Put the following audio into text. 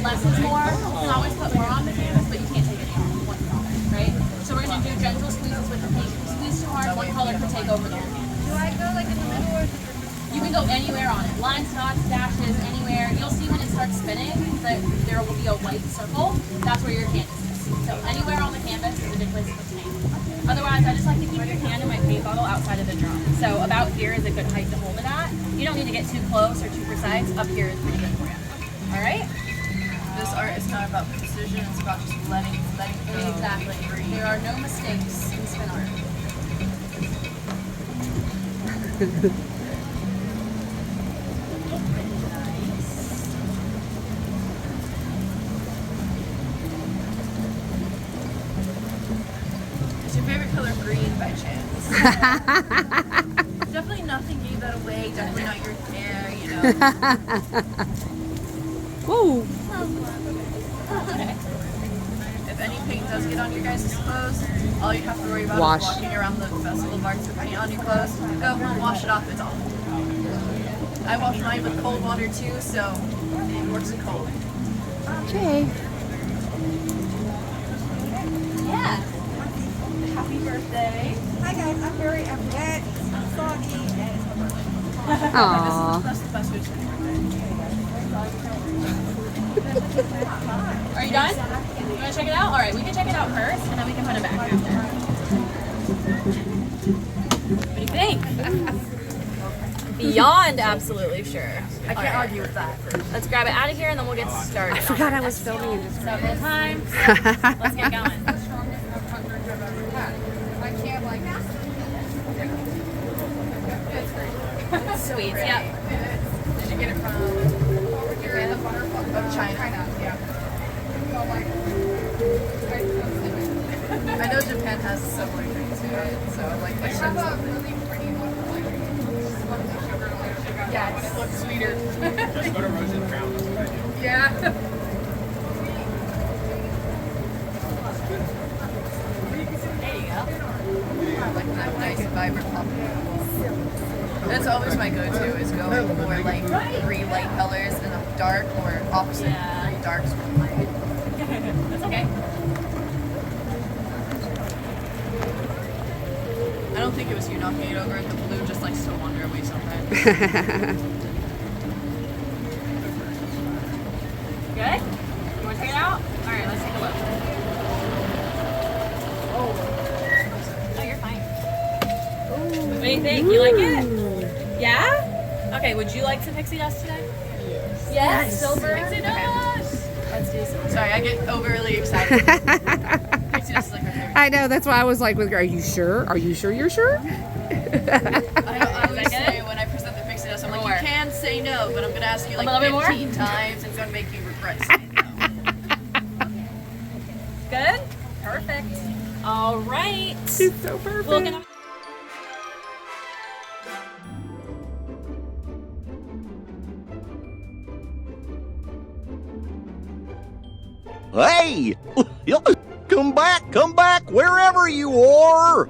that less is more. You can always put more on the canvas, but you can't take any off once it's on there, right? So we're gonna do gentle squeezes with the paint. If you squeeze too hard, one color could take over the whole canvas. Do I go like in the middle or? You can go anywhere on it. Lines, dots, dashes, anywhere. You'll see when it starts spinning that there will be a white circle. That's where your canvas is. So anywhere on the canvas is a good place to put paint. Otherwise, I just like to keep your hand in my paint bottle outside of the drum. So about here is a good height to hold it at. You don't need to get too close or too precise. Up here is pretty good for you. All right? This art is not about precision. It's about just letting go. Exactly. There are no mistakes in spin art. Is your favorite color green by chance? Definitely nothing gave that away. Definitely not your hair, you know. Whoa. If any paint does get on your guys' clothes, all you have to worry about Wash. is walking around the festival marks with paint on your clothes. Go, wash it off, it's off. I wash mine with cold water too, so it works in cold. Okay. Yeah. Happy birthday. Hi guys, I'm very wet, I'm soggy, and it's my birthday. Aww. That's the best way to do Are you done? You want to check it out? All right, we can check it out first, and then we can put it back after. What do you think? Beyond absolutely sure. I can't argue with that. Let's grab it out of here, and then we'll get started. I forgot I was filming this. Several times. Let's get going. Sweet. Yep. Did you get it from Japan? Of China? Yeah. I know Japan has similar things to it, so like they have a really pretty one. Yes. It looks sweeter. Just go to Rose and Crown. Yeah. There you go. Like that nice vibrant pop. That's always my go-to is going for like 3 light colors and a dark or opposite 3 darks, 1 light. That's okay. I don't think it was you knocking it over. The blue just likes to wander away sometimes. Good? You want to check it out? All right, let's take a look. Oh, you're fine. What do you think? You like it? Yeah? Okay, would you like some pixie dust today? Yes. Yes? Silver pixie dust? Let's do some. Sorry, I get overly excited. Pixie dust is like my favorite. I know, that's why I was like, are you sure? Are you sure you're sure? I always say when I present the pixie dust, I'm like, More. you can say no, but I'm going to ask you like A little bit more? 15 times. It's going to make you regret saying no. Good? Perfect. All right. It's so perfect. We're gonna... Hey! Come back, wherever you are!